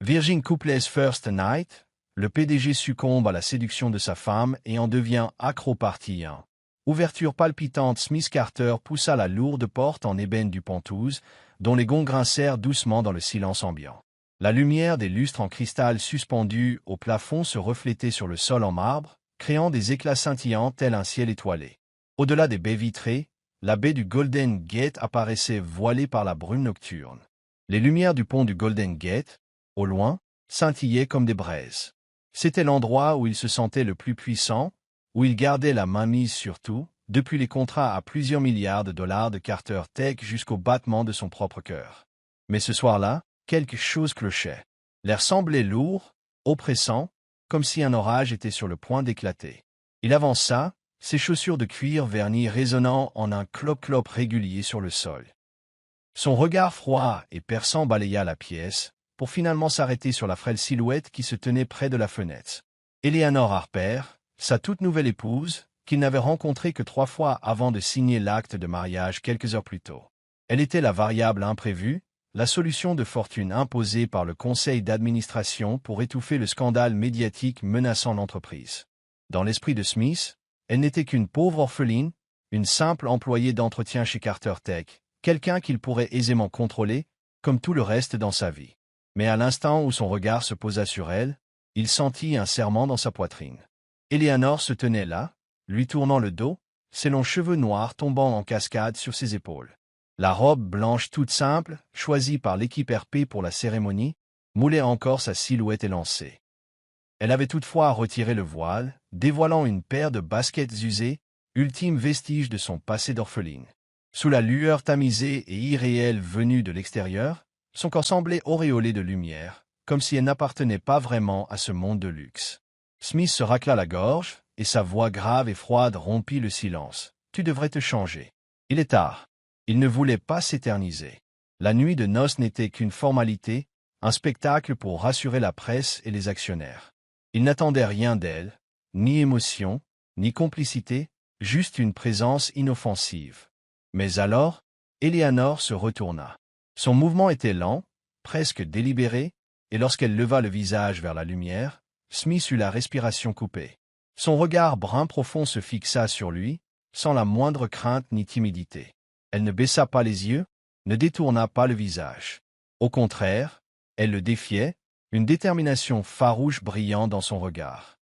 Virgin Couples First Night, le PDG succombe à la séduction de sa femme et en devient accro partie 1. Ouverture palpitante. Smith Carter poussa la lourde porte en ébène du Pontouse, dont les gonds grincèrent doucement dans le silence ambiant. La lumière des lustres en cristal suspendus au plafond se reflétait sur le sol en marbre, créant des éclats scintillants tel un ciel étoilé. Au-delà des baies vitrées, la baie du Golden Gate apparaissait voilée par la brume nocturne. Les lumières du pont du Golden Gate, au loin, scintillaient comme des braises. C'était l'endroit où il se sentait le plus puissant, où il gardait la mainmise sur tout, depuis les contrats à plusieurs milliards de dollars de Carter Tech jusqu'au battement de son propre cœur. Mais ce soir-là, quelque chose clochait. L'air semblait lourd, oppressant, comme si un orage était sur le point d'éclater. Il avança, ses chaussures de cuir verni résonnant en un clop-clop régulier sur le sol. Son regard froid et perçant balaya la pièce, pour finalement s'arrêter sur la frêle silhouette qui se tenait près de la fenêtre. Eleanor Harper, sa toute nouvelle épouse, qu'il n'avait rencontrée que 3 fois avant de signer l'acte de mariage quelques heures plus tôt. Elle était la variable imprévue, la solution de fortune imposée par le conseil d'administration pour étouffer le scandale médiatique menaçant l'entreprise. Dans l'esprit de Smith, elle n'était qu'une pauvre orpheline, une simple employée d'entretien chez Carter Tech, quelqu'un qu'il pourrait aisément contrôler, comme tout le reste dans sa vie. Mais à l'instant où son regard se posa sur elle, il sentit un serrement dans sa poitrine. Eleanor se tenait là, lui tournant le dos, ses longs cheveux noirs tombant en cascade sur ses épaules. La robe blanche toute simple, choisie par l'équipe RP pour la cérémonie, moulait encore sa silhouette élancée. Elle avait toutefois retiré le voile, dévoilant une paire de baskets usées, ultime vestige de son passé d'orpheline. Sous la lueur tamisée et irréelle venue de l'extérieur, son corps semblait auréolé de lumière, comme si elle n'appartenait pas vraiment à ce monde de luxe. Smith se racla la gorge, et sa voix grave et froide rompit le silence. « Tu devrais te changer. Il est tard. » Il ne voulait pas s'éterniser. La nuit de noces n'était qu'une formalité, un spectacle pour rassurer la presse et les actionnaires. Il n'attendait rien d'elle, ni émotion, ni complicité, juste une présence inoffensive. Mais alors, Eleanor se retourna. Son mouvement était lent, presque délibéré, et lorsqu'elle leva le visage vers la lumière, Smith eut la respiration coupée. Son regard brun profond se fixa sur lui, sans la moindre crainte ni timidité. Elle ne baissa pas les yeux, ne détourna pas le visage. Au contraire, elle le défiait, une détermination farouche brillant dans son regard.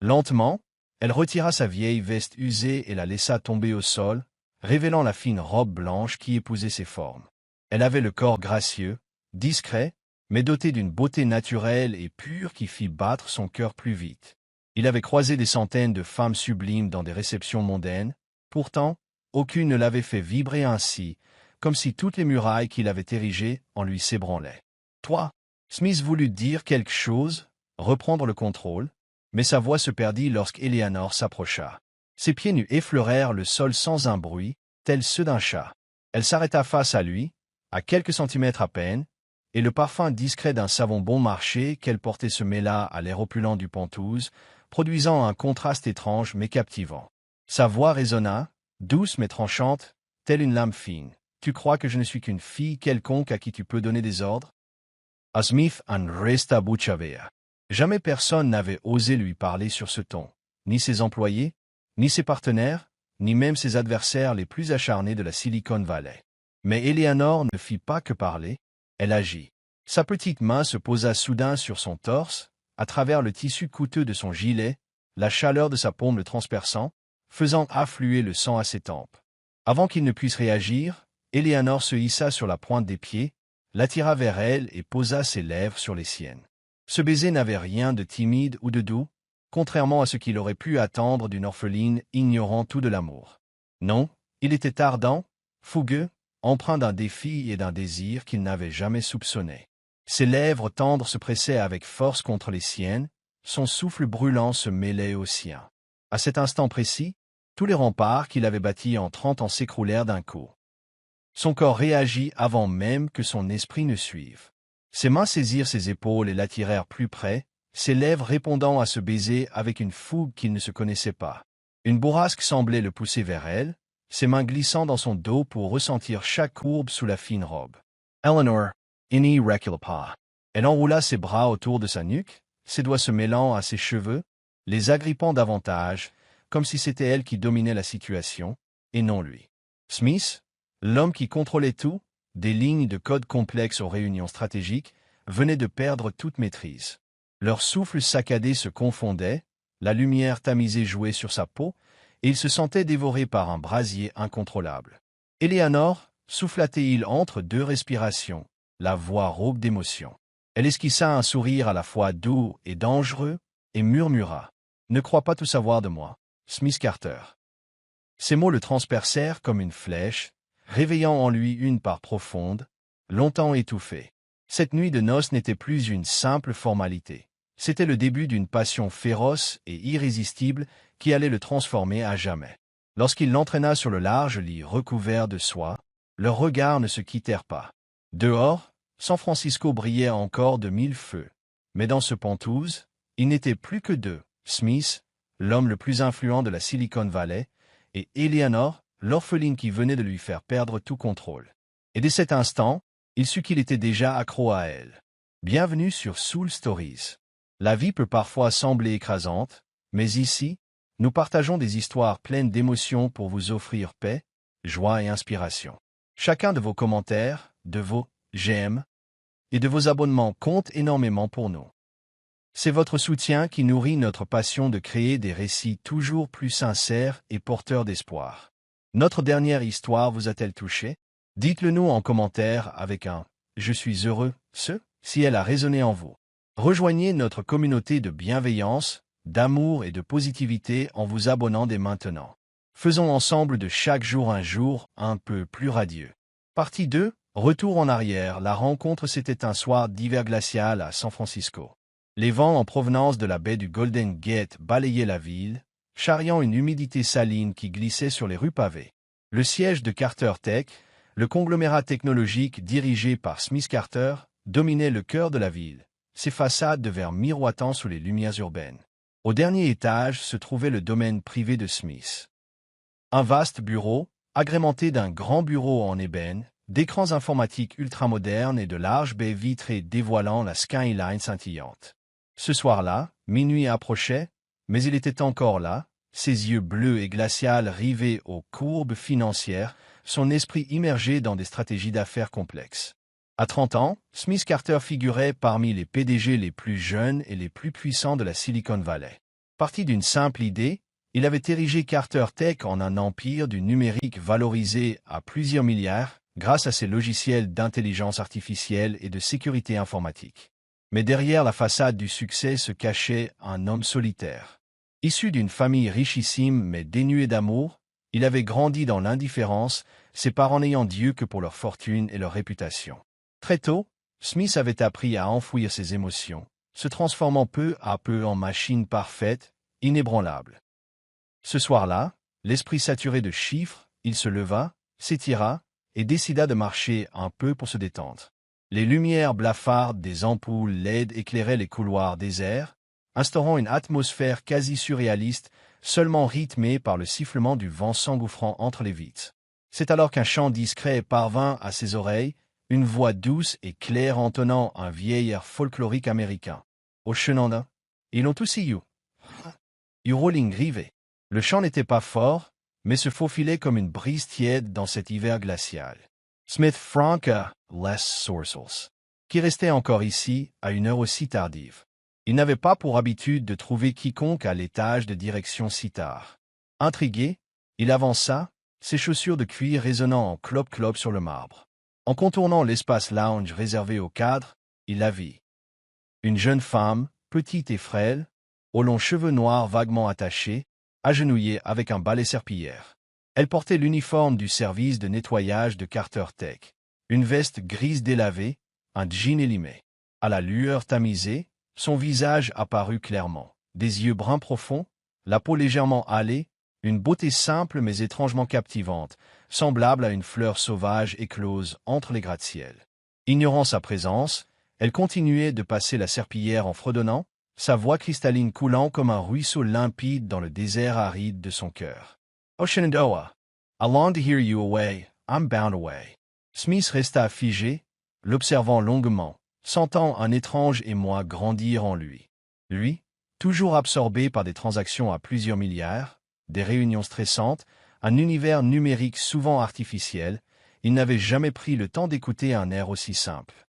Lentement, elle retira sa vieille veste usée et la laissa tomber au sol, révélant la fine robe blanche qui épousait ses formes. Elle avait le corps gracieux, discret, mais doté d'une beauté naturelle et pure qui fit battre son cœur plus vite. Il avait croisé des centaines de femmes sublimes dans des réceptions mondaines, pourtant, aucune ne l'avait fait vibrer ainsi, comme si toutes les murailles qu'il avait érigées en lui s'ébranlaient. « Toi !» Smith voulut dire quelque chose, reprendre le contrôle, mais sa voix se perdit lorsqu'Eleanor s'approcha. Ses pieds nus effleurèrent le sol sans un bruit, tels ceux d'un chat. Elle s'arrêta face à lui, à quelques centimètres à peine, et le parfum discret d'un savon bon marché qu'elle portait se mêla à l'air opulent du Pontouse, produisant un contraste étrange mais captivant. Sa voix résonna, douce mais tranchante, telle une lame fine. « Tu crois que je ne suis qu'une fille quelconque à qui tu peux donner des ordres ?» A Smith en resta bouche bée. Jamais personne n'avait osé lui parler sur ce ton, ni ses employés, ni ses partenaires, ni même ses adversaires les plus acharnés de la Silicon Valley. Mais Eleanor ne fit pas que parler, elle agit. Sa petite main se posa soudain sur son torse, à travers le tissu coûteux de son gilet, la chaleur de sa paume le transperçant, faisant affluer le sang à ses tempes. Avant qu'il ne puisse réagir, Eleanor se hissa sur la pointe des pieds, l'attira vers elle et posa ses lèvres sur les siennes. Ce baiser n'avait rien de timide ou de doux, contrairement à ce qu'il aurait pu attendre d'une orpheline ignorant tout de l'amour. Non, il était ardent, fougueux, empreint d'un défi et d'un désir qu'il n'avait jamais soupçonné. Ses lèvres tendres se pressaient avec force contre les siennes, son souffle brûlant se mêlait au sien. À cet instant précis, tous les remparts qu'il avait bâtis en 30 ans s'écroulèrent d'un coup. Son corps réagit avant même que son esprit ne suive. Ses mains saisirent ses épaules et l'attirèrent plus près, ses lèvres répondant à ce baiser avec une fougue qu'il ne se connaissait pas. Une bourrasque semblait le pousser vers elle, ses mains glissant dans son dos pour ressentir chaque courbe sous la fine robe. « Eleanor, n'y recule pas. » Elle enroula ses bras autour de sa nuque, ses doigts se mêlant à ses cheveux, les agrippant davantage, comme si c'était elle qui dominait la situation, et non lui. Smith, l'homme qui contrôlait tout, des lignes de code complexes aux réunions stratégiques, venait de perdre toute maîtrise. Leur souffle saccadé se confondait, la lumière tamisée jouait sur sa peau, et il se sentait dévoré par un brasier incontrôlable. Eleanor, souffla-t-il entre deux respirations, la voix rauque d'émotion. Elle esquissa un sourire à la fois doux et dangereux, et murmura « Ne crois pas tout savoir de moi, Smith Carter. » Ces mots le transpercèrent comme une flèche, réveillant en lui une part profonde, longtemps étouffée. Cette nuit de noces n'était plus une simple formalité. C'était le début d'une passion féroce et irrésistible qui allait le transformer à jamais. Lorsqu'il l'entraîna sur le large lit recouvert de soie, leurs regards ne se quittèrent pas. Dehors, San Francisco brillait encore de mille feux. Mais dans ce Penthouse, il n'était plus que deux, Smith, l'homme le plus influent de la Silicon Valley, et Eleanor, l'orpheline qui venait de lui faire perdre tout contrôle. Et dès cet instant, il sut qu'il était déjà accro à elle. Bienvenue sur Soul Stories. La vie peut parfois sembler écrasante, mais ici, nous partageons des histoires pleines d'émotions pour vous offrir paix, joie et inspiration. Chacun de vos commentaires, de vos j'aime et de vos abonnements compte énormément pour nous. C'est votre soutien qui nourrit notre passion de créer des récits toujours plus sincères et porteurs d'espoir. Notre dernière histoire vous a-t-elle touché? Dites-le nous en commentaire avec un « Je suis heureux » si elle a résonné en vous. Rejoignez notre communauté de bienveillance, d'amour et de positivité en vous abonnant dès maintenant. Faisons ensemble de chaque jour un peu plus radieux. Partie 2, retour en arrière. La rencontre, c'était un soir d'hiver glacial à San Francisco. Les vents en provenance de la baie du Golden Gate balayaient la ville, charriant une humidité saline qui glissait sur les rues pavées. Le siège de Carter Tech, le conglomérat technologique dirigé par Smith Carter, dominait le cœur de la ville, ses façades de verre miroitant sous les lumières urbaines. Au dernier étage se trouvait le domaine privé de Smith. Un vaste bureau, agrémenté d'un grand bureau en ébène, d'écrans informatiques ultramodernes et de larges baies vitrées dévoilant la skyline scintillante. Ce soir-là, minuit approchait, mais il était encore là, ses yeux bleus et glacials rivés aux courbes financières, son esprit immergé dans des stratégies d'affaires complexes. À 30 ans, Smith Carter figurait parmi les PDG les plus jeunes et les plus puissants de la Silicon Valley. Parti d'une simple idée, il avait érigé Carter Tech en un empire du numérique valorisé à plusieurs milliards grâce à ses logiciels d'intelligence artificielle et de sécurité informatique. Mais derrière la façade du succès se cachait un homme solitaire. Issu d'une famille richissime mais dénuée d'amour, il avait grandi dans l'indifférence, ses parents n'ayant Dieu que pour leur fortune et leur réputation. Très tôt, Smith avait appris à enfouir ses émotions, se transformant peu à peu en machine parfaite, inébranlable. Ce soir-là, l'esprit saturé de chiffres, il se leva, s'étira et décida de marcher un peu pour se détendre. Les lumières blafardes des ampoules LED éclairaient les couloirs déserts, instaurant une atmosphère quasi surréaliste, seulement rythmée par le sifflement du vent s'engouffrant entre les vitres. C'est alors qu'un chant discret parvint à ses oreilles, une voix douce et claire entonnant un vieil air folklorique américain. Au chenanda, ils l'ont tous eu. You rolling rivé. Le chant n'était pas fort, mais se faufilait comme une brise tiède dans cet hiver glacial. Smith Franca, Les Sourcels, qui restait encore ici à une heure aussi tardive. Il n'avait pas pour habitude de trouver quiconque à l'étage de direction si tard. Intrigué, il avança, ses chaussures de cuir résonnant en clop-clop sur le marbre. En contournant l'espace lounge réservé aux cadres, il la vit. Une jeune femme, petite et frêle, aux longs cheveux noirs vaguement attachés, agenouillée avec un balai serpillière. Elle portait l'uniforme du service de nettoyage de Carter Tech, une veste grise délavée, un jean élimé. À la lueur tamisée, son visage apparut clairement, des yeux bruns profonds, la peau légèrement hâlée, une beauté simple mais étrangement captivante, semblable à une fleur sauvage éclose entre les gratte-ciel. Ignorant sa présence, elle continuait de passer la serpillière en fredonnant, sa voix cristalline coulant comme un ruisseau limpide dans le désert aride de son cœur. Shenandoah, I long to hear you away, I'm bound away. Smith resta figé, l'observant longuement, sentant un étrange émoi grandir en lui. Lui, toujours absorbé par des transactions à plusieurs milliards, des réunions stressantes, un univers numérique souvent artificiel, il n'avait jamais pris le temps d'écouter un air aussi simple.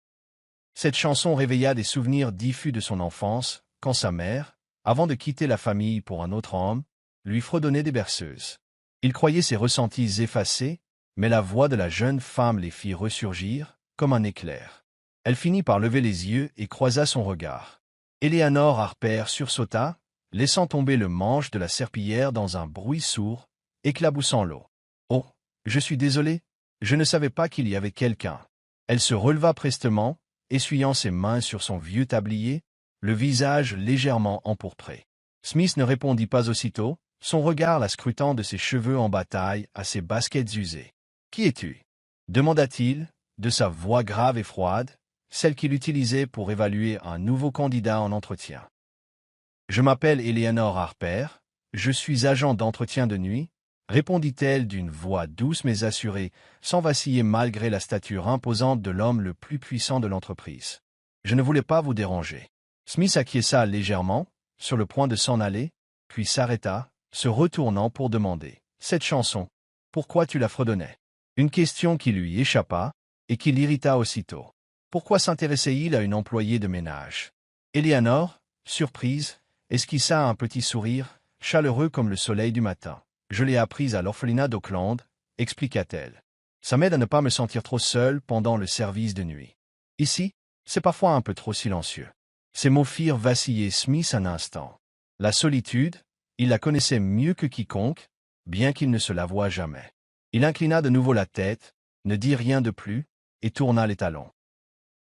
Cette chanson réveilla des souvenirs diffus de son enfance, quand sa mère, avant de quitter la famille pour un autre homme, lui fredonnait des berceuses. Il croyait ses ressentis effacés, mais la voix de la jeune femme les fit ressurgir, comme un éclair. Elle finit par lever les yeux et croisa son regard. Eleanor Harper sursauta, laissant tomber le manche de la serpillière dans un bruit sourd, éclaboussant l'eau. « Oh, je suis désolé, je ne savais pas qu'il y avait quelqu'un. » Elle se releva prestement, essuyant ses mains sur son vieux tablier, le visage légèrement empourpré. Smith ne répondit pas aussitôt, son regard la scrutant de ses cheveux en bataille à ses baskets usées. « Qui es-tu » demanda-t-il, de sa voix grave et froide, celle qu'il utilisait pour évaluer un nouveau candidat en entretien. « Je m'appelle Eleanor Harper, je suis agent d'entretien de nuit, » répondit-elle d'une voix douce mais assurée, sans vaciller malgré la stature imposante de l'homme le plus puissant de l'entreprise. « Je ne voulais pas vous déranger. » Smith acquiesça légèrement, sur le point de s'en aller, puis s'arrêta, se retournant pour demander « Cette chanson, pourquoi tu la fredonnais ?» Une question qui lui échappa, et qui l'irrita aussitôt. Pourquoi s'intéressait-il à une employée de ménage? Eleanor, surprise, esquissa un petit sourire, chaleureux comme le soleil du matin. « Je l'ai apprise à l'orphelinat d'Auckland, » expliqua-t-elle. « Ça m'aide à ne pas me sentir trop seule pendant le service de nuit. Ici, c'est parfois un peu trop silencieux. » Ces mots firent vaciller Smith un instant. La solitude, il la connaissait mieux que quiconque, bien qu'il ne se l'avoua jamais. Il inclina de nouveau la tête, ne dit rien de plus, et tourna les talons.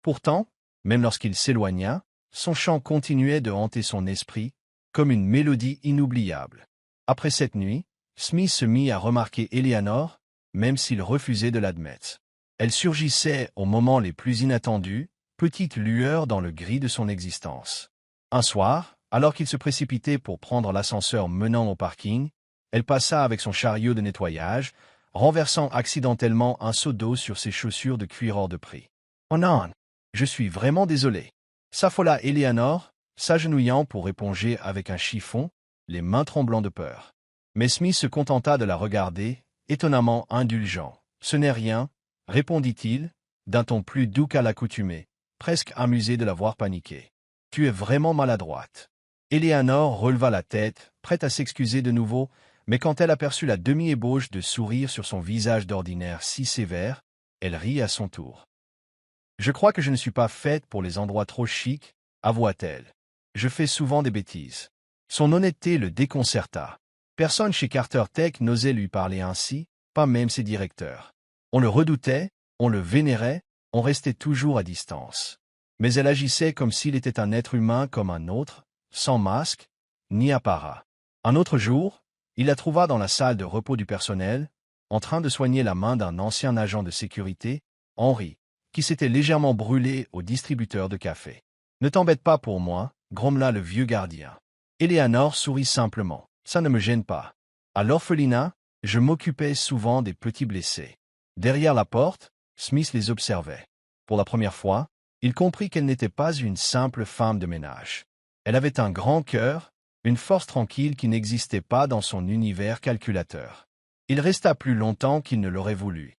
Pourtant, même lorsqu'il s'éloigna, son chant continuait de hanter son esprit, comme une mélodie inoubliable. Après cette nuit, Smith se mit à remarquer Eleanor, même s'il refusait de l'admettre. Elle surgissait aux moments les plus inattendus, petite lueur dans le gris de son existence. Un soir, alors qu'il se précipitait pour prendre l'ascenseur menant au parking, elle passa avec son chariot de nettoyage, renversant accidentellement un seau d'eau sur ses chaussures de cuir hors de prix. « Oh non, je suis vraiment désolé. » s'affola Eleanor, s'agenouillant pour éponger avec un chiffon, les mains tremblant de peur. Mais Smith se contenta de la regarder, étonnamment indulgent. « Ce n'est rien, » répondit-il, d'un ton plus doux qu'à l'accoutumée, presque amusé de la voir paniquer. « Tu es vraiment maladroite. » Eleanor releva la tête, prête à s'excuser de nouveau, mais quand elle aperçut la demi-ébauche de sourire sur son visage d'ordinaire si sévère, elle rit à son tour. « Je crois que je ne suis pas faite pour les endroits trop chics, » avoua-t-elle. « Je fais souvent des bêtises. » Son honnêteté le déconcerta. Personne chez Carter Tech n'osait lui parler ainsi, pas même ses directeurs. On le redoutait, on le vénérait, on restait toujours à distance. Mais elle agissait comme s'il était un être humain comme un autre, sans masque, ni apparat. Un autre jour, il la trouva dans la salle de repos du personnel, en train de soigner la main d'un ancien agent de sécurité, Henry, qui s'était légèrement brûlé au distributeur de café. « Ne t'embête pas pour moi, » grommela le vieux gardien. Eleanor sourit simplement. « Ça ne me gêne pas. À l'orphelinat, je m'occupais souvent des petits blessés. » Derrière la porte, Smith les observait. Pour la première fois, il comprit qu'elle n'était pas une simple femme de ménage. Elle avait un grand cœur, une force tranquille qui n'existait pas dans son univers calculateur. Il resta plus longtemps qu'il ne l'aurait voulu.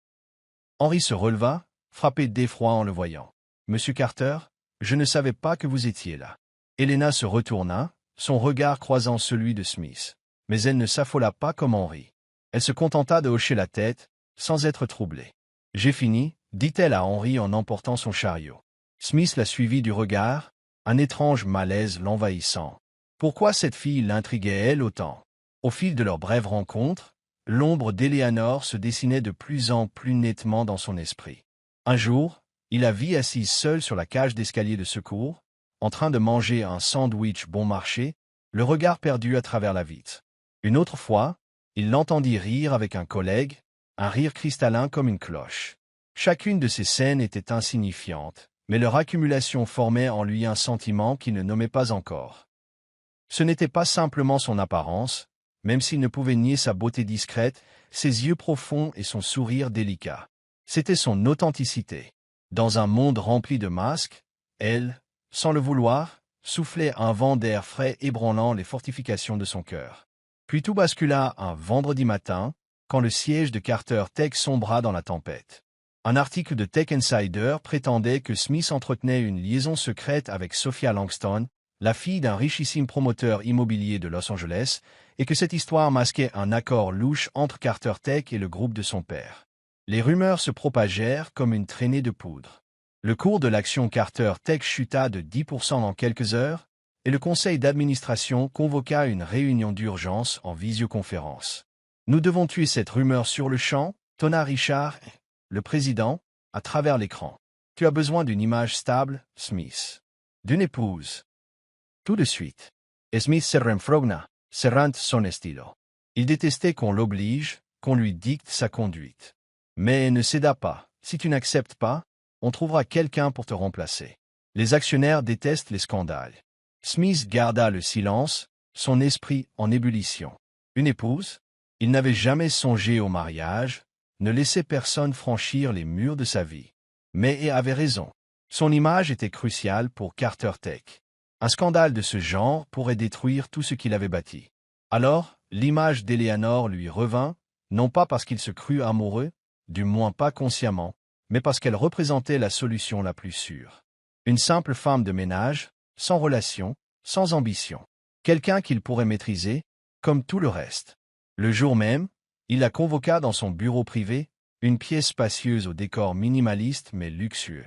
Henry se releva, frappé d'effroi en le voyant. « Monsieur Carter, je ne savais pas que vous étiez là. » Helena se retourna, son regard croisant celui de Smith. Mais elle ne s'affola pas comme Henry. Elle se contenta de hocher la tête, sans être troublée. « J'ai fini, » dit-elle à Henry en emportant son chariot. Smith la suivit du regard, un étrange malaise l'envahissant. Pourquoi cette fille l'intriguait elle autant? Au fil de leur brève rencontre, l'ombre d'Eleanor se dessinait de plus en plus nettement dans son esprit. Un jour, il la vit assise seule sur la cage d'escalier de secours, en train de manger un sandwich bon marché, le regard perdu à travers la vitre. Une autre fois, il l'entendit rire avec un collègue, un rire cristallin comme une cloche. Chacune de ces scènes était insignifiante, mais leur accumulation formait en lui un sentiment qu'il ne nommait pas encore. Ce n'était pas simplement son apparence, même s'il ne pouvait nier sa beauté discrète, ses yeux profonds et son sourire délicat. C'était son authenticité. Dans un monde rempli de masques, elle, sans le vouloir, soufflait un vent d'air frais ébranlant les fortifications de son cœur. Puis tout bascula un vendredi matin, quand le siège de Carter Tech sombra dans la tempête. Un article de Tech Insider prétendait que Smith entretenait une liaison secrète avec Sophia Langston, la fille d'un richissime promoteur immobilier de Los Angeles, et que cette histoire masquait un accord louche entre Carter Tech et le groupe de son père. Les rumeurs se propagèrent comme une traînée de poudre. Le cours de l'action Carter Tech chuta de 10% en quelques heures, et le conseil d'administration convoqua une réunion d'urgence en visioconférence. « Nous devons tuer cette rumeur sur le champ » tonna Richard, le président, à travers l'écran. « Tu as besoin d'une image stable, Smith. D'une épouse. » Tout de suite. Et Smith se renfrogna, serrant son estilo. Il détestait qu'on l'oblige, qu'on lui dicte sa conduite. Mais ne céda pas. Si tu n'acceptes pas, on trouvera quelqu'un pour te remplacer. Les actionnaires détestent les scandales. Smith garda le silence, son esprit en ébullition. Une épouse? Il n'avait jamais songé au mariage, ne laissait personne franchir les murs de sa vie. Mais il avait raison. Son image était cruciale pour Carter Tech. Un scandale de ce genre pourrait détruire tout ce qu'il avait bâti. Alors, l'image d'Eleanor lui revint, non pas parce qu'il se crut amoureux, du moins pas consciemment, mais parce qu'elle représentait la solution la plus sûre. Une simple femme de ménage, sans relation, sans ambition. Quelqu'un qu'il pourrait maîtriser, comme tout le reste. Le jour même, il la convoqua dans son bureau privé, une pièce spacieuse au décor minimaliste mais luxueux.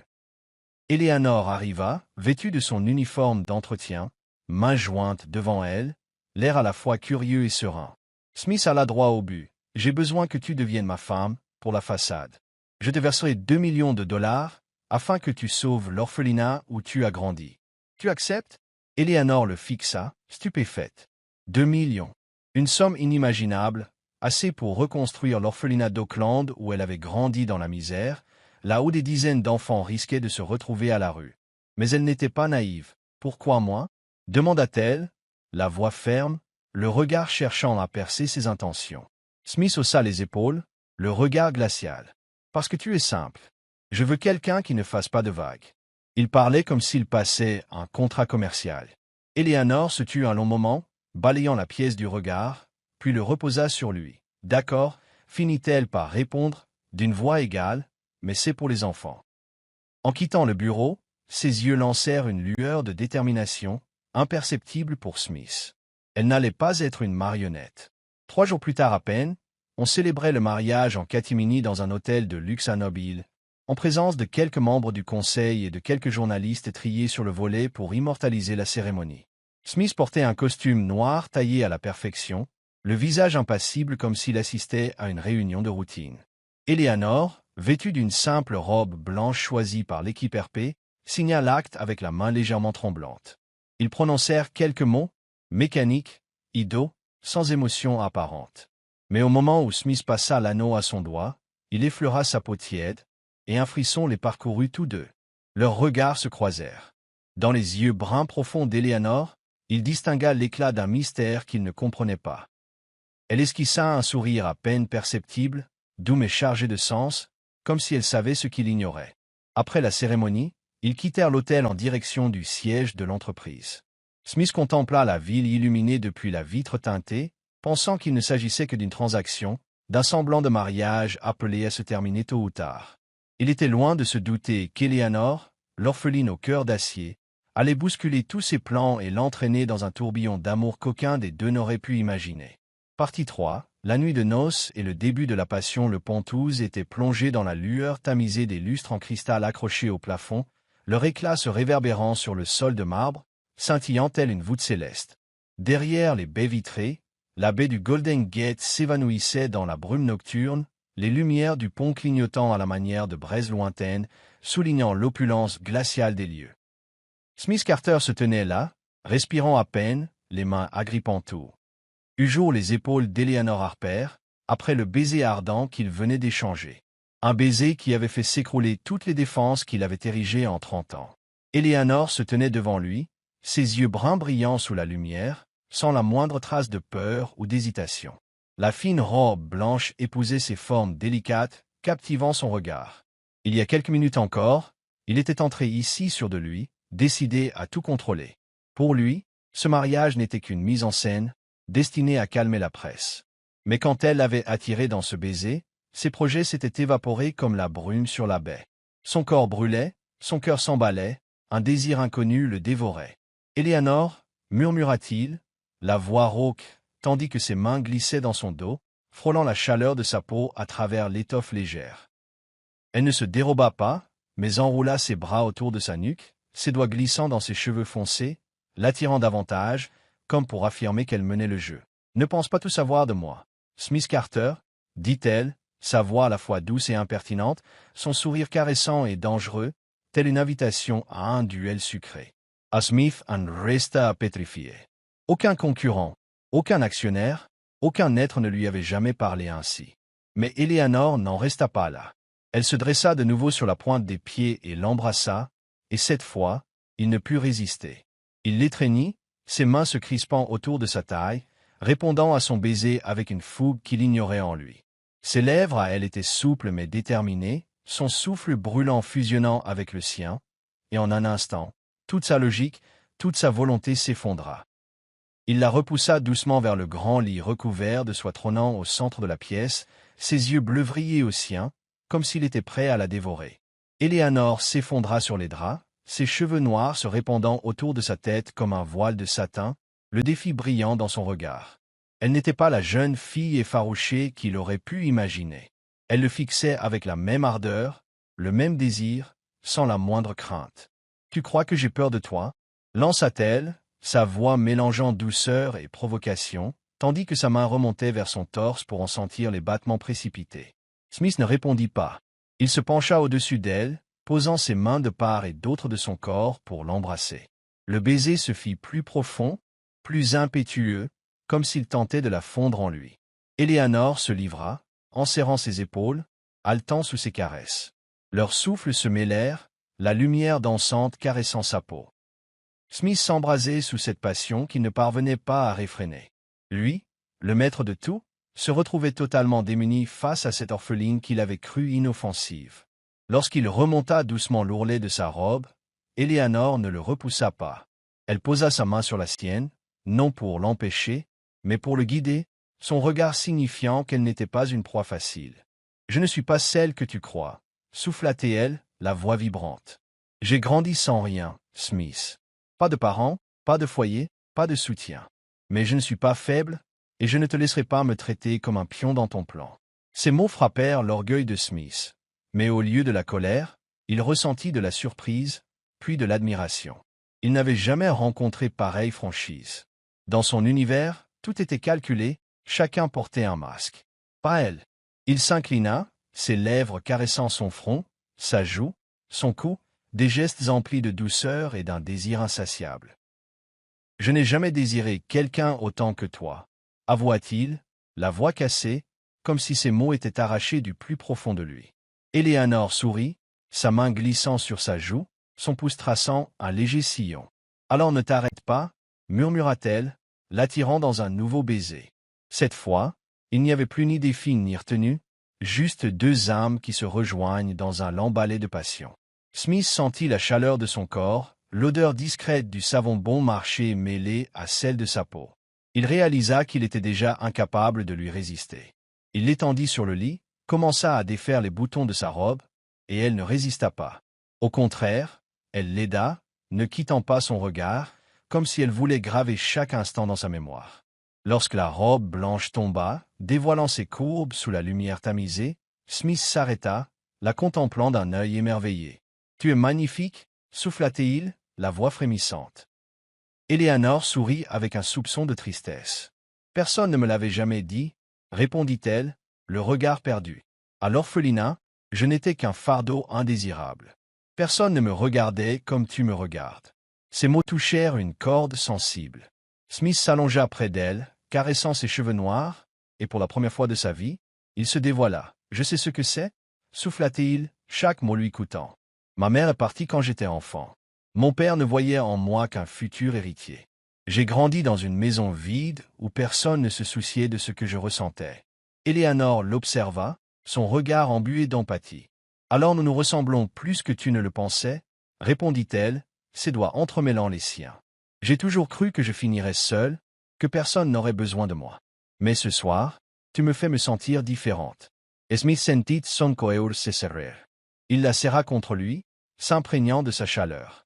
Eleanor arriva, vêtue de son uniforme d'entretien, mains jointes devant elle, l'air à la fois curieux et serein. Smith alla droit au but. « J'ai besoin que tu deviennes ma femme, pour la façade. Je te verserai 2 millions de dollars, afin que tu sauves l'orphelinat où tu as grandi. Tu acceptes ?» Eleanor le fixa, stupéfaite. 2 millions. Une somme inimaginable, assez pour reconstruire l'orphelinat d'Oakland où elle avait grandi dans la misère, là où des dizaines d'enfants risquaient de se retrouver à la rue. Mais elle n'était pas naïve. « Pourquoi moi ?» demanda-t-elle, la voix ferme, le regard cherchant à percer ses intentions. Smith haussa les épaules, le regard glacial. « Parce que tu es simple. Je veux quelqu'un qui ne fasse pas de vagues. » Il parlait comme s'il passait un contrat commercial. Eleanor se tut un long moment, balayant la pièce du regard, puis le reposa sur lui. « D'accord, finit-elle par répondre, d'une voix égale, mais c'est pour les enfants. » En quittant le bureau, ses yeux lancèrent une lueur de détermination, imperceptible pour Smith. Elle n'allait pas être une marionnette. 3 jours plus tard à peine, on célébrait le mariage en catimini dans un hôtel de luxe à Mobile, en présence de quelques membres du conseil et de quelques journalistes triés sur le volet pour immortaliser la cérémonie. Smith portait un costume noir taillé à la perfection, le visage impassible comme s'il assistait à une réunion de routine. Eleanor, vêtue d'une simple robe blanche choisie par l'équipe RP, signa l'acte avec la main légèrement tremblante. Ils prononcèrent quelques mots, mécaniques, idots, sans émotion apparente. Mais au moment où Smith passa l'anneau à son doigt, il effleura sa peau tiède, et un frisson les parcourut tous deux. Leurs regards se croisèrent. Dans les yeux bruns profonds d'Eleanor, il distingua l'éclat d'un mystère qu'il ne comprenait pas. Elle esquissa un sourire à peine perceptible, doux mais chargé de sens, comme si elle savait ce qu'il ignorait. Après la cérémonie, ils quittèrent l'hôtel en direction du siège de l'entreprise. Smith contempla la ville illuminée depuis la vitre teintée, pensant qu'il ne s'agissait que d'une transaction, d'un semblant de mariage appelé à se terminer tôt ou tard. Il était loin de se douter qu'Eleanor, l'orpheline au cœur d'acier, allait bousculer tous ses plans et l'entraîner dans un tourbillon d'amour qu'aucun des deux n'aurait pu imaginer. Partie 3. La nuit de noces et le début de la passion. Le Pontouse était plongé dans la lueur tamisée des lustres en cristal accrochés au plafond, leur éclat se réverbérant sur le sol de marbre, scintillant telle une voûte céleste. Derrière les baies vitrées, la baie du Golden Gate s'évanouissait dans la brume nocturne, les lumières du pont clignotant à la manière de braises lointaines, soulignant l'opulence glaciale des lieux. Smith Carter se tenait là, respirant à peine, les mains agrippant tout. Eut jour les épaules d'Eleanor Harper, après le baiser ardent qu'ils venaient d'échanger. Un baiser qui avait fait s'écrouler toutes les défenses qu'il avait érigées en 30 ans. Eleanor se tenait devant lui, ses yeux bruns brillants sous la lumière, sans la moindre trace de peur ou d'hésitation. La fine robe blanche épousait ses formes délicates, captivant son regard. Il y a quelques minutes encore, il était entré ici sûr de lui, décidé à tout contrôler. Pour lui, ce mariage n'était qu'une mise en scène, destinée à calmer la presse. Mais quand elle l'avait attiré dans ce baiser, ses projets s'étaient évaporés comme la brume sur la baie. Son corps brûlait, son cœur s'emballait, un désir inconnu le dévorait. « Éléanore, murmura-t-il, la voix rauque, tandis que ses mains glissaient dans son dos, frôlant la chaleur de sa peau à travers l'étoffe légère. Elle ne se déroba pas, mais enroula ses bras autour de sa nuque, ses doigts glissant dans ses cheveux foncés, l'attirant davantage, comme pour affirmer qu'elle menait le jeu. « Ne pense pas tout savoir de moi. Smith Carter, dit-elle, sa voix à la fois douce et impertinente, son sourire caressant et dangereux, telle une invitation à un duel sucré. Smith en resta pétrifié. Aucun concurrent, aucun actionnaire, aucun être ne lui avait jamais parlé ainsi. Mais Éléanore n'en resta pas là. Elle se dressa de nouveau sur la pointe des pieds et l'embrassa, et cette fois, il ne put résister. Il l'étreignit, ses mains se crispant autour de sa taille, répondant à son baiser avec une fougue qu'il ignorait en lui. Ses lèvres à elle étaient souples mais déterminées, son souffle brûlant fusionnant avec le sien, et en un instant, toute sa logique, toute sa volonté s'effondra. Il la repoussa doucement vers le grand lit recouvert de soie trônant au centre de la pièce, ses yeux bleus vrillaient aux siens, comme s'il était prêt à la dévorer. Éléanore s'effondra sur les draps, ses cheveux noirs se répandant autour de sa tête comme un voile de satin, le défi brillant dans son regard. Elle n'était pas la jeune fille effarouchée qu'il aurait pu imaginer. Elle le fixait avec la même ardeur, le même désir, sans la moindre crainte. « Tu crois que j'ai peur de toi ?» lança-t-elle, sa voix mélangeant douceur et provocation, tandis que sa main remontait vers son torse pour en sentir les battements précipités. Smith ne répondit pas. Il se pencha au-dessus d'elle, posant ses mains de part et d'autre de son corps pour l'embrasser. Le baiser se fit plus profond, plus impétueux, comme s'il tentait de la fondre en lui. Éléanore se livra, en serrant ses épaules, haletant sous ses caresses. Leurs souffles se mêlèrent, la lumière dansante caressant sa peau. Smith s'embrasait sous cette passion qu'il ne parvenait pas à réfréner. Lui, le maître de tout, se retrouvait totalement démuni face à cette orpheline qu'il avait crue inoffensive. Lorsqu'il remonta doucement l'ourlet de sa robe, Éléanore ne le repoussa pas. Elle posa sa main sur la sienne, non pour l'empêcher, mais pour le guider, son regard signifiant qu'elle n'était pas une proie facile. « Je ne suis pas celle que tu crois, » souffla-t-elle, la voix vibrante. « J'ai grandi sans rien, Smith. Pas de parents, pas de foyer, pas de soutien. Mais je ne suis pas faible, et je ne te laisserai pas me traiter comme un pion dans ton plan. » Ces mots frappèrent l'orgueil de Smith, mais au lieu de la colère, il ressentit de la surprise, puis de l'admiration. Il n'avait jamais rencontré pareille franchise. Dans son univers, tout était calculé, chacun portait un masque. Pas elle. Il s'inclina, ses lèvres caressant son front, sa joue, son cou, des gestes emplis de douceur et d'un désir insatiable. « Je n'ai jamais désiré quelqu'un autant que toi, » avoua-t-il, la voix cassée, comme si ces mots étaient arrachés du plus profond de lui. Éléanore sourit, sa main glissant sur sa joue, son pouce traçant un léger sillon. « Alors ne t'arrête pas, » murmura-t-elle, l'attirant dans un nouveau baiser. Cette fois, il n'y avait plus ni défi ni retenue, juste deux âmes qui se rejoignent dans un lamballet de passion. Smith sentit la chaleur de son corps, l'odeur discrète du savon bon marché mêlée à celle de sa peau. Il réalisa qu'il était déjà incapable de lui résister. Il l'étendit sur le lit, commença à défaire les boutons de sa robe, et elle ne résista pas. Au contraire, elle l'aida, ne quittant pas son regard, comme si elle voulait graver chaque instant dans sa mémoire. Lorsque la robe blanche tomba, dévoilant ses courbes sous la lumière tamisée, Smith s'arrêta, la contemplant d'un œil émerveillé. « Tu es magnifique » souffla-t-il, la voix frémissante. Éléanore sourit avec un soupçon de tristesse. « Personne ne me l'avait jamais dit, » répondit-elle, le regard perdu. « À l'orphelinat, je n'étais qu'un fardeau indésirable. Personne ne me regardait comme tu me regardes. » Ces mots touchèrent une corde sensible. Smith s'allongea près d'elle, caressant ses cheveux noirs, et pour la première fois de sa vie, il se dévoila. « Je sais ce que c'est » souffla-t-il, chaque mot lui coûtant. « Ma mère est partie quand j'étais enfant. Mon père ne voyait en moi qu'un futur héritier. J'ai grandi dans une maison vide où personne ne se souciait de ce que je ressentais. » Éléanore l'observa, son regard embué d'empathie. « Alors nous nous ressemblons plus que tu ne le pensais » répondit-elle, ses doigts entremêlant les siens. J'ai toujours cru que je finirais seul, que personne n'aurait besoin de moi. Mais ce soir, tu me fais me sentir différente. Smith sentit son cœur se serrer. Il la serra contre lui, s'imprégnant de sa chaleur.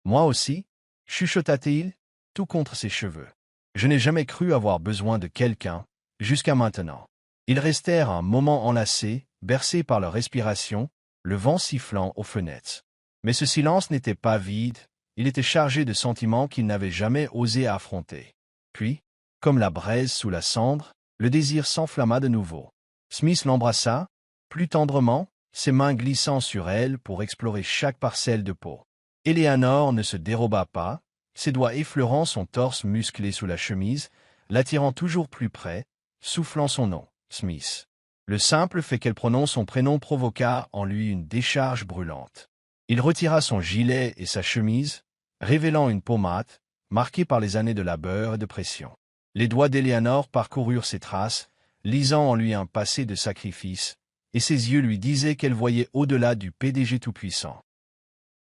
Moi aussi, chuchota-t-il, tout contre ses cheveux. Je n'ai jamais cru avoir besoin de quelqu'un, jusqu'à maintenant. Ils restèrent un moment enlacés, bercés par leur respiration, le vent sifflant aux fenêtres. Mais ce silence n'était pas vide, il était chargé de sentiments qu'ils n'avaient jamais osé affronter. Puis, comme la braise sous la cendre, le désir s'enflamma de nouveau. Smith l'embrassa, plus tendrement, ses mains glissant sur elle pour explorer chaque parcelle de peau. Eleanor ne se déroba pas, ses doigts effleurant son torse musclé sous la chemise, l'attirant toujours plus près, soufflant son nom, Smith. Le simple fait qu'elle prononce son prénom provoqua en lui une décharge brûlante. Il retira son gilet et sa chemise, révélant une peau mate, marquée par les années de labeur et de pression. Les doigts d'Eleanor parcoururent ses traces, lisant en lui un passé de sacrifice, et ses yeux lui disaient qu'elle voyait au-delà du PDG tout-puissant.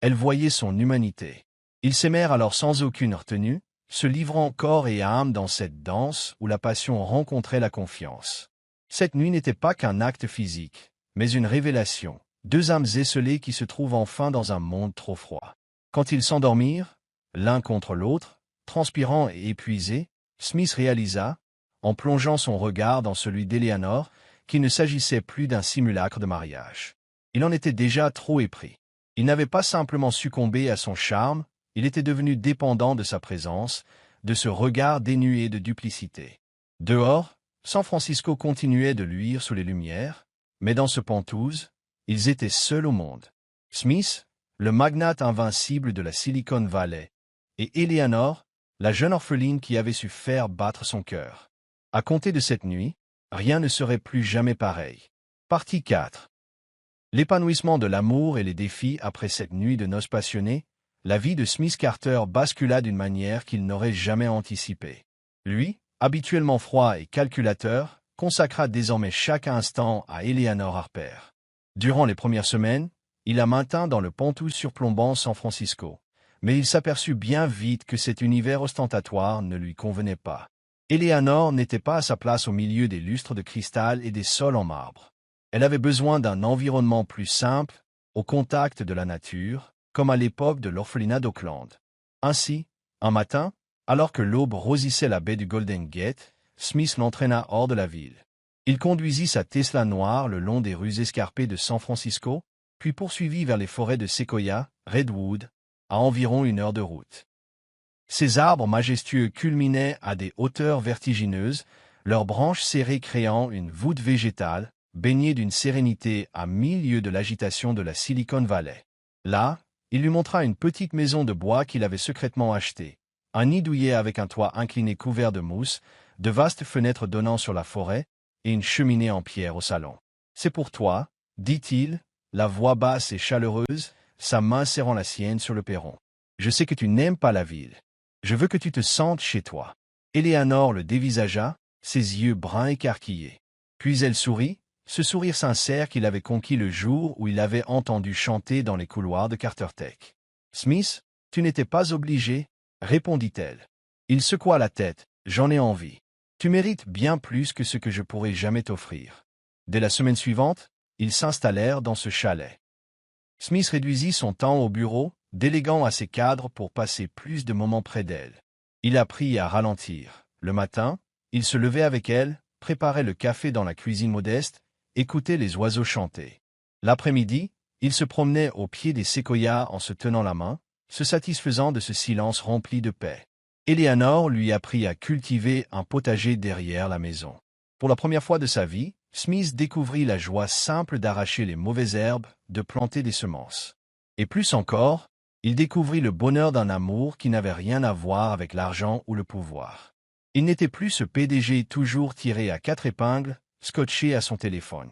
Elle voyait son humanité. Ils s'aimèrent alors sans aucune retenue, se livrant corps et âme dans cette danse où la passion rencontrait la confiance. Cette nuit n'était pas qu'un acte physique, mais une révélation, deux âmes esselées qui se trouvent enfin dans un monde trop froid. Quand ils s'endormirent, l'un contre l'autre, transpirant et épuisés, Smith réalisa, en plongeant son regard dans celui d'Eleanor, qu'il ne s'agissait plus d'un simulacre de mariage. Il en était déjà trop épris. Il n'avait pas simplement succombé à son charme, il était devenu dépendant de sa présence, de ce regard dénué de duplicité. Dehors, San Francisco continuait de luire sous les lumières, mais dans ce Penthouse, ils étaient seuls au monde. Smith, le magnate invincible de la Silicon Valley, et Eleanor, la jeune orpheline qui avait su faire battre son cœur. À compter de cette nuit, rien ne serait plus jamais pareil. Partie 4. L'épanouissement de l'amour et les défis après cette nuit de noces passionnées, la vie de Smith Carter bascula d'une manière qu'il n'aurait jamais anticipée. Lui, habituellement froid et calculateur, consacra désormais chaque instant à Eleanor Harper. Durant les premières semaines, il la maintint dans le Penthouse surplombant San Francisco, mais il s'aperçut bien vite que cet univers ostentatoire ne lui convenait pas. Eleanor n'était pas à sa place au milieu des lustres de cristal et des sols en marbre. Elle avait besoin d'un environnement plus simple, au contact de la nature, comme à l'époque de l'orphelinat d'Oakland. Ainsi, un matin, alors que l'aube rosissait la baie du Golden Gate, Smith l'entraîna hors de la ville. Il conduisit sa Tesla noire le long des rues escarpées de San Francisco, puis poursuivit vers les forêts de Sequoia, Redwood, à environ 1 heure de route. Ces arbres majestueux culminaient à des hauteurs vertigineuses, leurs branches serrées créant une voûte végétale, baignée d'une sérénité à 1000 lieues de l'agitation de la Silicon Valley. Là, il lui montra une petite maison de bois qu'il avait secrètement achetée, un nid douillet avec un toit incliné couvert de mousse, de vastes fenêtres donnant sur la forêt, et une cheminée en pierre au salon. « C'est pour toi, » dit-il, la voix basse et chaleureuse, sa main serrant la sienne sur le perron. « Je sais que tu n'aimes pas la ville. Je veux que tu te sentes chez toi. » Eleanor le dévisagea, ses yeux bruns écarquillés. Puis elle sourit, ce sourire sincère qu'il avait conquis le jour où il l'avait entendu chanter dans les couloirs de Carter Tech. « Smith, tu n'étais pas obligé, » répondit-elle. Il secoua la tête. « J'en ai envie. Tu mérites bien plus que ce que je pourrais jamais t'offrir. » Dès la semaine suivante, ils s'installèrent dans ce chalet. Smith réduisit son temps au bureau, déléguant à ses cadres pour passer plus de moments près d'elle. Il apprit à ralentir. Le matin, il se levait avec elle, préparait le café dans la cuisine modeste, écoutait les oiseaux chanter. L'après-midi, il se promenait au pied des séquoias en se tenant la main, se satisfaisant de ce silence rempli de paix. Eleanor lui apprit à cultiver un potager derrière la maison. Pour la première fois de sa vie, Smith découvrit la joie simple d'arracher les mauvaises herbes, de planter des semences. Et plus encore, il découvrit le bonheur d'un amour qui n'avait rien à voir avec l'argent ou le pouvoir. Il n'était plus ce PDG toujours tiré à 4 épingles, scotché à son téléphone.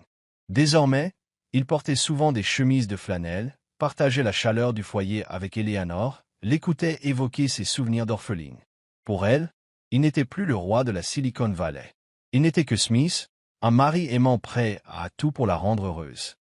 Désormais, il portait souvent des chemises de flanelle, partageait la chaleur du foyer avec Eleanor, l'écoutait évoquer ses souvenirs d'orpheline. Pour elle, il n'était plus le roi de la Silicon Valley. Il n'était que Smith, un mari aimant prêt à tout pour la rendre heureuse.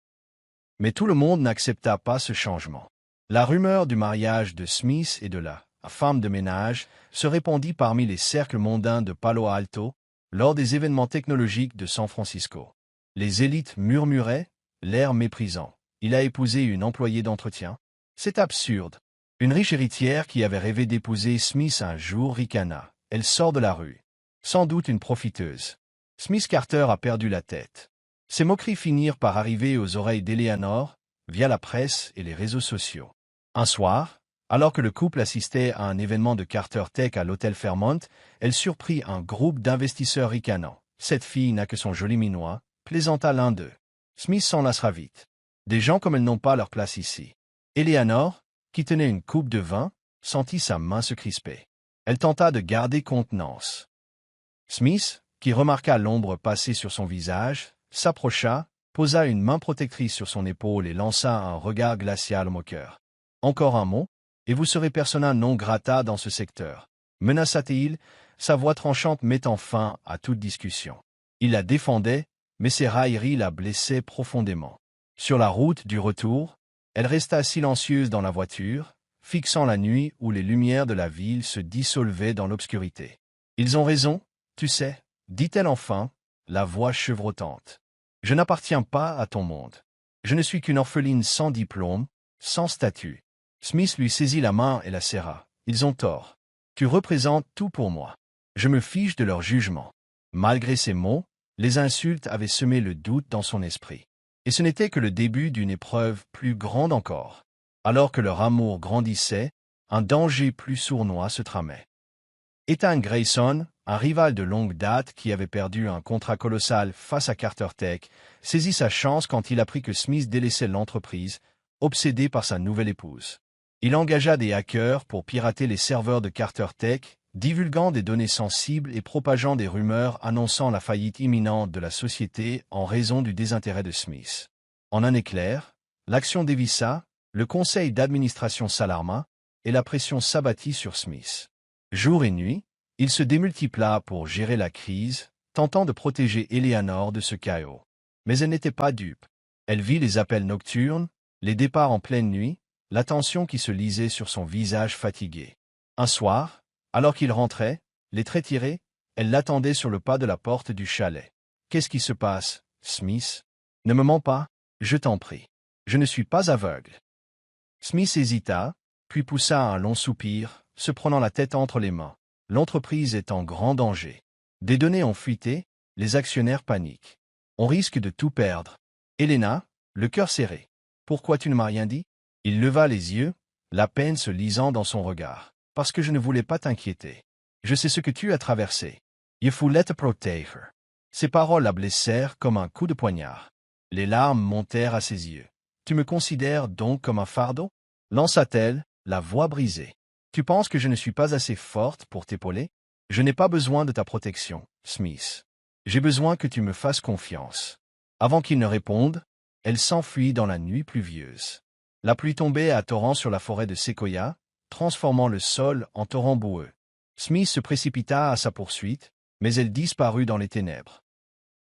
Mais tout le monde n'accepta pas ce changement. La rumeur du mariage de Smith et de la femme de ménage se répandit parmi les cercles mondains de Palo Alto lors des événements technologiques de San Francisco. Les élites murmuraient, l'air méprisant. Il a épousé une employée d'entretien. C'est absurde. Une riche héritière qui avait rêvé d'épouser Smith un jour ricana. Elle sort de la rue. Sans doute une profiteuse. Smith Carter a perdu la tête. Ces moqueries finirent par arriver aux oreilles d'Eleanor, via la presse et les réseaux sociaux. Un soir, alors que le couple assistait à un événement de Carter Tech à l'hôtel Fairmont, elle surprit un groupe d'investisseurs ricanants. Cette fille n'a que son joli minois, plaisanta l'un d'eux. Smith s'en lassera vite. Des gens comme elle n'ont pas leur place ici. Eleanor, qui tenait une coupe de vin, sentit sa main se crisper. Elle tenta de garder contenance. Smith, qui remarqua l'ombre passer sur son visage, s'approcha, posa une main protectrice sur son épaule et lança un regard glacial moqueur. « Encore un mot, et vous serez persona non grata dans ce secteur. » menaça-t-il, sa voix tranchante mettant fin à toute discussion. Il la défendait, mais ses railleries la blessaient profondément. Sur la route du retour, elle resta silencieuse dans la voiture, fixant la nuit où les lumières de la ville se dissolvaient dans l'obscurité. « Ils ont raison, tu sais, dit-elle enfin, la voix chevrotante. Je n'appartiens pas à ton monde. Je ne suis qu'une orpheline sans diplôme, sans statut. Smith lui saisit la main et la serra. Ils ont tort. Tu représentes tout pour moi. Je me fiche de leur jugement. Malgré ces mots, les insultes avaient semé le doute dans son esprit. Et ce n'était que le début d'une épreuve plus grande encore. Alors que leur amour grandissait, un danger plus sournois se tramait. Ethan Grayson, un rival de longue date qui avait perdu un contrat colossal face à Carter Tech, saisit sa chance quand il apprit que Smith délaissait l'entreprise, obsédé par sa nouvelle épouse. Il engagea des hackers pour pirater les serveurs de Carter Tech, divulguant des données sensibles et propageant des rumeurs annonçant la faillite imminente de la société en raison du désintérêt de Smith. En un éclair, l'action dévissa, le conseil d'administration s'alarma, et la pression s'abattit sur Smith. Jour et nuit, il se démultipla pour gérer la crise, tentant de protéger Eleanor de ce chaos. Mais elle n'était pas dupe. Elle vit les appels nocturnes, les départs en pleine nuit, la tension qui se lisait sur son visage fatigué. Un soir, alors qu'il rentrait, les traits tirés, elle l'attendait sur le pas de la porte du chalet. « Qu'est-ce qui se passe, Smith? Ne me mens pas, je t'en prie. Je ne suis pas aveugle. » Smith hésita, puis poussa un long soupir, se prenant la tête entre les mains. L'entreprise est en grand danger. Des données ont fuité, les actionnaires paniquent. On risque de tout perdre. Elena, le cœur serré. Pourquoi tu ne m'as rien dit? Il leva les yeux, la peine se lisant dans son regard. Parce que je ne voulais pas t'inquiéter. Je sais ce que tu as traversé. Il voulait te protéger. Ces paroles la blessèrent comme un coup de poignard. Les larmes montèrent à ses yeux. Tu me considères donc comme un fardeau? Lança-t-elle, la voix brisée. Tu penses que je ne suis pas assez forte pour t'épauler? Je n'ai pas besoin de ta protection, Smith. J'ai besoin que tu me fasses confiance. Avant qu'il ne réponde, elle s'enfuit dans la nuit pluvieuse. La pluie tombait à torrents sur la forêt de séquoia, transformant le sol en torrent boueux. Smith se précipita à sa poursuite, mais elle disparut dans les ténèbres.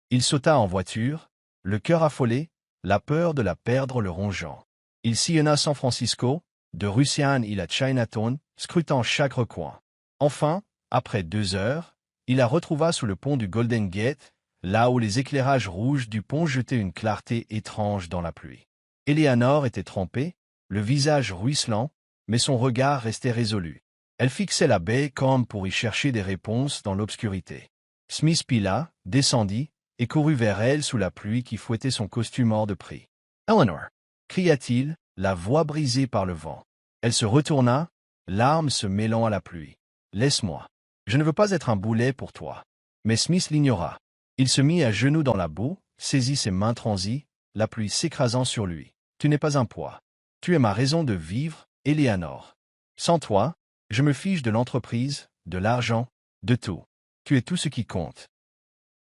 Il sauta en voiture, le cœur affolé, la peur de la perdre le rongeant. Il sillonna San Francisco, de Russian Hill à Chinatown, scrutant chaque recoin. Enfin, après 2 heures, il la retrouva sous le pont du Golden Gate, là où les éclairages rouges du pont jetaient une clarté étrange dans la pluie. Eleanor était trempée, le visage ruisselant, mais son regard restait résolu. Elle fixait la baie comme pour y chercher des réponses dans l'obscurité. Smith pila, descendit, et courut vers elle sous la pluie qui fouettait son costume hors de prix. « Eleanor !» cria-t-il, la voix brisée par le vent. Elle se retourna, larmes se mêlant à la pluie. « Laisse-moi. Je ne veux pas être un boulet pour toi. » Mais Smith l'ignora. Il se mit à genoux dans la boue, saisit ses mains transies, la pluie s'écrasant sur lui. « Tu n'es pas un poids. Tu es ma raison de vivre, Eleanor. Sans toi, je me fiche de l'entreprise, de l'argent, de tout. Tu es tout ce qui compte. »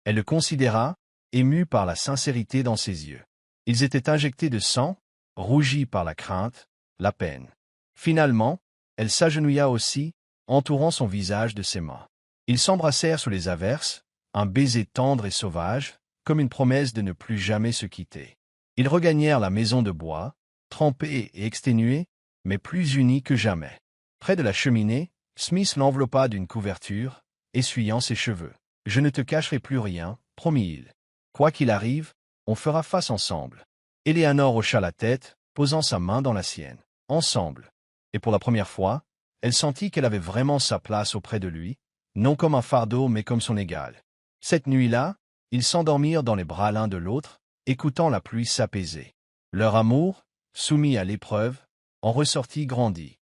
Elle le considéra, émue par la sincérité dans ses yeux. Ils étaient injectés de sang, rougis par la crainte, la peine. Finalement, elle s'agenouilla aussi, entourant son visage de ses mains. Ils s'embrassèrent sous les averses, un baiser tendre et sauvage, comme une promesse de ne plus jamais se quitter. Ils regagnèrent la maison de bois, trempés et exténués, mais plus unis que jamais. Près de la cheminée, Smith l'enveloppa d'une couverture, essuyant ses cheveux. « Je ne te cacherai plus rien, promit-il. Quoi qu'il arrive, on fera face ensemble. » Eleanor hocha la tête, posant sa main dans la sienne. Ensemble. Et pour la première fois, elle sentit qu'elle avait vraiment sa place auprès de lui, non comme un fardeau mais comme son égal. Cette nuit-là, ils s'endormirent dans les bras l'un de l'autre, écoutant la pluie s'apaiser. Leur amour, soumis à l'épreuve, en ressortit grandi.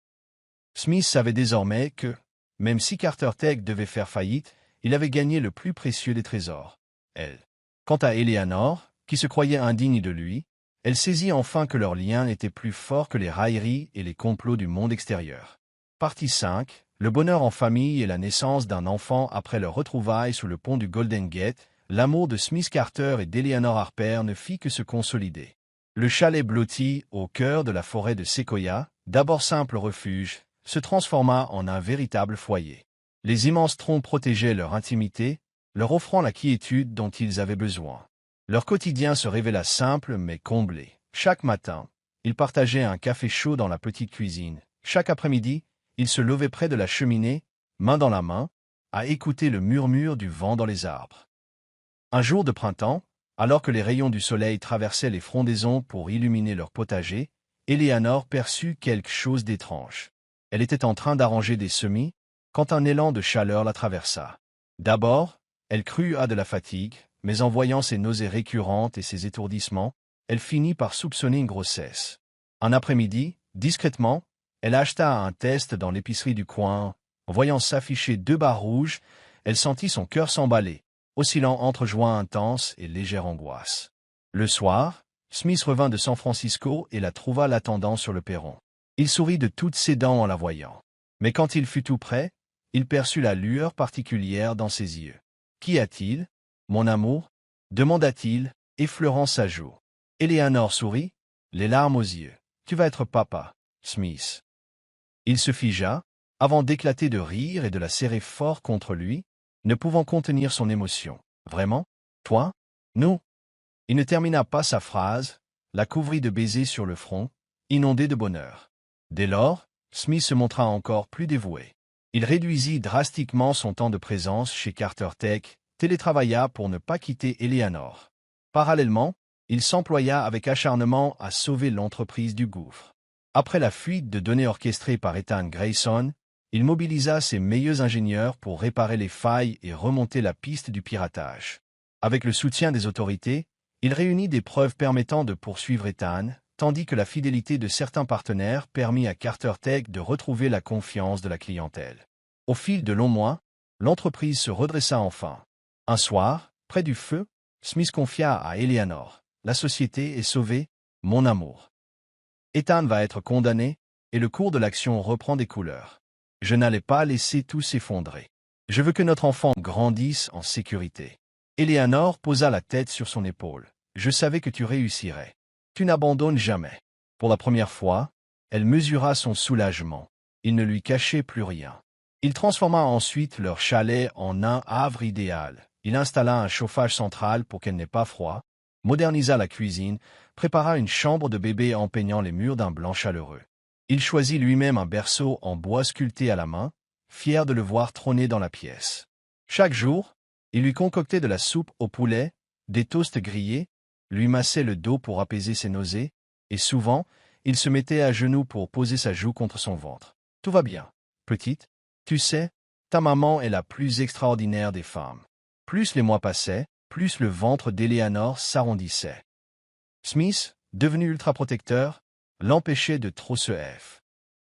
Smith savait désormais que, même si Carter Tech devait faire faillite, il avait gagné le plus précieux des trésors, elle. Quant à Eleanor, qui se croyait indigne de lui, elle saisit enfin que leur lien était plus fort que les railleries et les complots du monde extérieur. Partie 5. Le bonheur en famille et la naissance d'un enfant après leur retrouvailles sous le pont du Golden Gate, l'amour de Smith Carter et d'Eleanor Harper ne fit que se consolider. Le chalet blotti, au cœur de la forêt de Sequoia, d'abord simple refuge, se transforma en un véritable foyer. Les immenses troncs protégeaient leur intimité, leur offrant la quiétude dont ils avaient besoin. Leur quotidien se révéla simple mais comblé. Chaque matin, ils partageaient un café chaud dans la petite cuisine. Chaque après-midi, ils se levaient près de la cheminée, main dans la main, à écouter le murmure du vent dans les arbres. Un jour de printemps, alors que les rayons du soleil traversaient les frondaisons pour illuminer leur potager, Eleanor perçut quelque chose d'étrange. Elle était en train d'arranger des semis, quand un élan de chaleur la traversa. D'abord, elle crut à de la fatigue, mais en voyant ses nausées récurrentes et ses étourdissements, elle finit par soupçonner une grossesse. Un après-midi, discrètement, elle acheta un test dans l'épicerie du coin. En voyant s'afficher 2 barres rouges, elle sentit son cœur s'emballer, oscillant entre joie intense et légère angoisse. Le soir, Smith revint de San Francisco et la trouva l'attendant sur le perron. Il sourit de toutes ses dents en la voyant. Mais quand il fut tout près, il perçut la lueur particulière dans ses yeux. « Qu'y a-t-il, mon amour ?» demanda-t-il, effleurant sa joue. Eleanor sourit, les larmes aux yeux. « Tu vas être papa, Smith. » Il se figea, avant d'éclater de rire et de la serrer fort contre lui, ne pouvant contenir son émotion. « Vraiment? Toi? Nous ?» Il ne termina pas sa phrase, la couvrit de baisers sur le front, inondé de bonheur. Dès lors, Smith se montra encore plus dévoué. Il réduisit drastiquement son temps de présence chez Carter Tech, télétravailla pour ne pas quitter Eleanor. Parallèlement, il s'employa avec acharnement à sauver l'entreprise du gouffre. Après la fuite de données orchestrée par Ethan Grayson, il mobilisa ses meilleurs ingénieurs pour réparer les failles et remonter la piste du piratage. Avec le soutien des autorités, il réunit des preuves permettant de poursuivre Ethan, tandis que la fidélité de certains partenaires permit à Carter Tech de retrouver la confiance de la clientèle. Au fil de longs mois, l'entreprise se redressa enfin. Un soir, près du feu, Smith confia à Eleanor, « La société est sauvée, mon amour. Ethan va être condamné, et le cours de l'action reprend des couleurs. Je n'allais pas laisser tout s'effondrer. Je veux que notre enfant grandisse en sécurité. » Eleanor posa la tête sur son épaule. « Je savais que tu réussirais. Tu n'abandonnes jamais. » Pour la première fois, elle mesura son soulagement. Il ne lui cachait plus rien. Il transforma ensuite leur chalet en un havre idéal. Il installa un chauffage central pour qu'elle n'ait pas froid, modernisa la cuisine, prépara une chambre de bébé en peignant les murs d'un blanc chaleureux. Il choisit lui-même un berceau en bois sculpté à la main, fier de le voir trôner dans la pièce. Chaque jour, il lui concoctait de la soupe au poulet, des toasts grillés, lui massait le dos pour apaiser ses nausées, et souvent, il se mettait à genoux pour poser sa joue contre son ventre. « Tout va bien, petite. Tu sais, ta maman est la plus extraordinaire des femmes. » Plus les mois passaient, plus le ventre d'Eleanor s'arrondissait. Smith, devenu ultra-protecteur, l'empêchait de trop se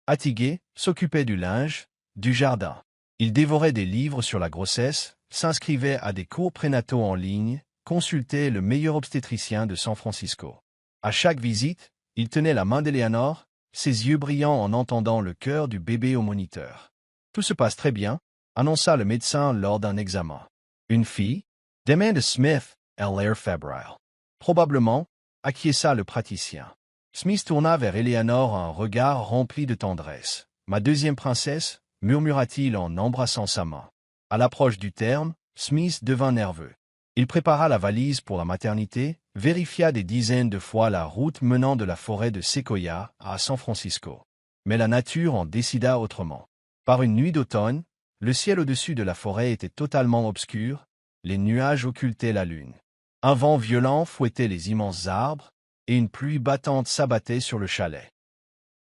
fatiguer, s'occupait du linge, du jardin. Il dévorait des livres sur la grossesse, s'inscrivait à des cours prénataux en ligne, consultait le meilleur obstétricien de San Francisco. À chaque visite, il tenait la main d'Eleanor, ses yeux brillants en entendant le cœur du bébé au moniteur. « Tout se passe très bien », annonça le médecin lors d'un examen. « Une fille ?» demanda Smith, elle l'air fébrile. « Probablement », acquiesça le praticien. Smith tourna vers Eleanor un regard rempli de tendresse. « Ma deuxième princesse » murmura-t-il en embrassant sa main. À l'approche du terme, Smith devint nerveux. Il prépara la valise pour la maternité, vérifia des dizaines de fois la route menant de la forêt de Sequoia à San Francisco. Mais la nature en décida autrement. Par une nuit d'automne, le ciel au-dessus de la forêt était totalement obscur, les nuages occultaient la lune. Un vent violent fouettait les immenses arbres, et une pluie battante s'abattait sur le chalet.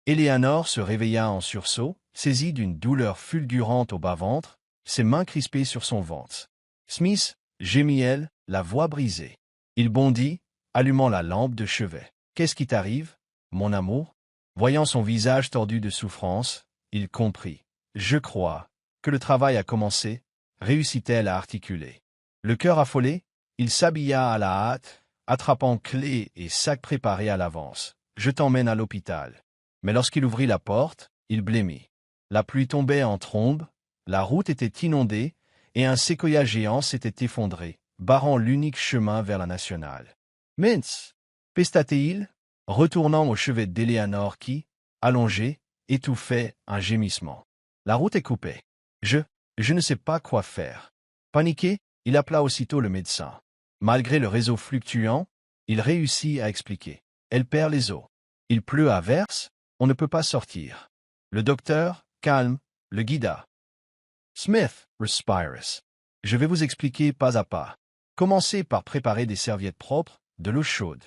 Eleanor se réveilla en sursaut, saisie d'une douleur fulgurante au bas-ventre, ses mains crispées sur son ventre. « Smith » gémit-elle, la voix brisée. Il bondit, allumant la lampe de chevet. « Qu'est-ce qui t'arrive, mon amour ?» Voyant son visage tordu de souffrance, il comprit. « Je crois que le travail a commencé », réussit-elle à articuler. Le cœur affolé, il s'habilla à la hâte, attrapant clés et sacs préparés à l'avance. « Je t'emmène à l'hôpital. » Mais lorsqu'il ouvrit la porte, il blêmit. La pluie tombait en trombe, la route était inondée, et un séquoia géant s'était effondré, barrant l'unique chemin vers la nationale. « Mince !» pesta-t-il, retournant au chevet d'Eleanor qui, allongée, étouffait un gémissement. « La route est coupée. Je ne sais pas quoi faire. » Paniqué, il appela aussitôt le médecin. Malgré le réseau fluctuant, il réussit à expliquer. « Elle perd les os. Il pleut à verse, on ne peut pas sortir. » Le docteur, calme, le guida. « Smith, respirus. Je vais vous expliquer pas à pas. Commencez par préparer des serviettes propres, de l'eau chaude. »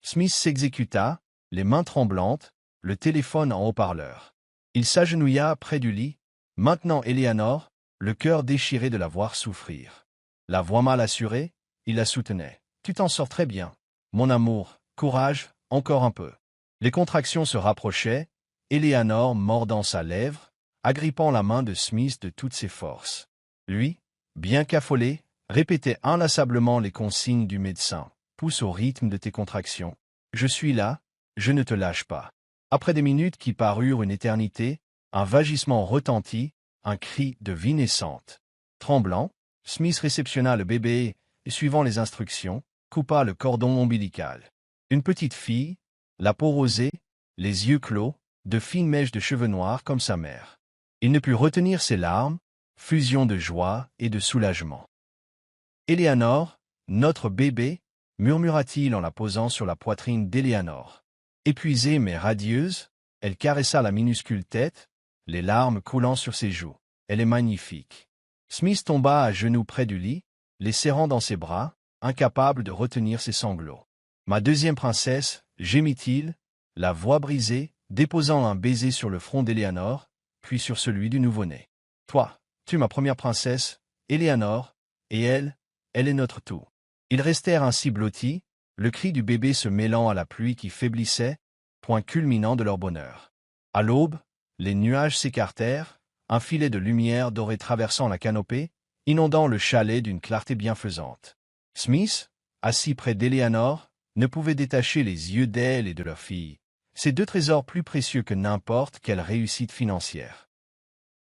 Smith s'exécuta, les mains tremblantes, le téléphone en haut-parleur. Il s'agenouilla près du lit, maintenant Eleanor, le cœur déchiré de la voir souffrir. La voix mal assurée, il la soutenait. « Tu t'en sors très bien. Mon amour, courage, encore un peu. » Les contractions se rapprochaient, Eleanor mordant sa lèvre, agrippant la main de Smith de toutes ses forces. Lui, bien qu'affolé, répétait inlassablement les consignes du médecin. « Pousse au rythme de tes contractions. Je suis là, je ne te lâche pas. » Après des minutes qui parurent une éternité, un vagissement retentit, un cri de vie naissante. Tremblant, Smith réceptionna le bébé et, suivant les instructions, coupa le cordon ombilical. Une petite fille, la peau rosée, les yeux clos, de fines mèches de cheveux noirs comme sa mère. Il ne put retenir ses larmes, fusion de joie et de soulagement. « Eleanor, notre bébé » murmura-t-il en la posant sur la poitrine d'Eleanor. Épuisée mais radieuse, elle caressa la minuscule tête, les larmes coulant sur ses joues. « Elle est magnifique. » Smith tomba à genoux près du lit, les serrant dans ses bras, incapable de retenir ses sanglots. « Ma deuxième princesse » gémit-il, la voix brisée, déposant un baiser sur le front d'Eleanor, puis sur celui du nouveau-né. « Toi, tu es ma première princesse, Eleanor, et elle est notre tout. » Ils restèrent ainsi blottis, le cri du bébé se mêlant à la pluie qui faiblissait, point culminant de leur bonheur. À l'aube, les nuages s'écartèrent, un filet de lumière dorée traversant la canopée, inondant le chalet d'une clarté bienfaisante. Smith, assis près d'Eleanor, ne pouvait détacher les yeux d'elle et de leur fille, ces deux trésors plus précieux que n'importe quelle réussite financière.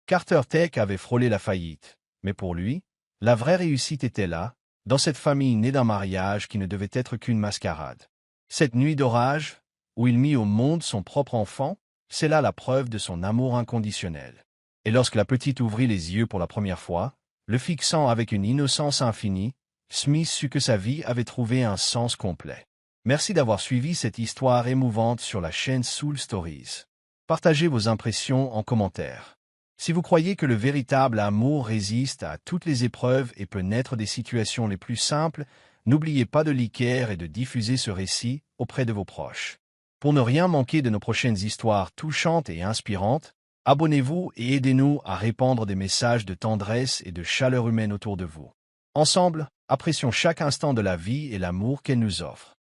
Carter Tech avait frôlé la faillite, mais pour lui, la vraie réussite était là, dans cette famille née d'un mariage qui ne devait être qu'une mascarade. Cette nuit d'orage, où il mit au monde son propre enfant, c'est là la preuve de son amour inconditionnel. Et lorsque la petite ouvrit les yeux pour la première fois, le fixant avec une innocence infinie, Smith sut que sa vie avait trouvé un sens complet. Merci d'avoir suivi cette histoire émouvante sur la chaîne Soul Stories. Partagez vos impressions en commentaire. Si vous croyez que le véritable amour résiste à toutes les épreuves et peut naître des situations les plus simples, n'oubliez pas de liker et de diffuser ce récit auprès de vos proches. Pour ne rien manquer de nos prochaines histoires touchantes et inspirantes, abonnez-vous et aidez-nous à répandre des messages de tendresse et de chaleur humaine autour de vous. Ensemble, apprécions chaque instant de la vie et l'amour qu'elle nous offre.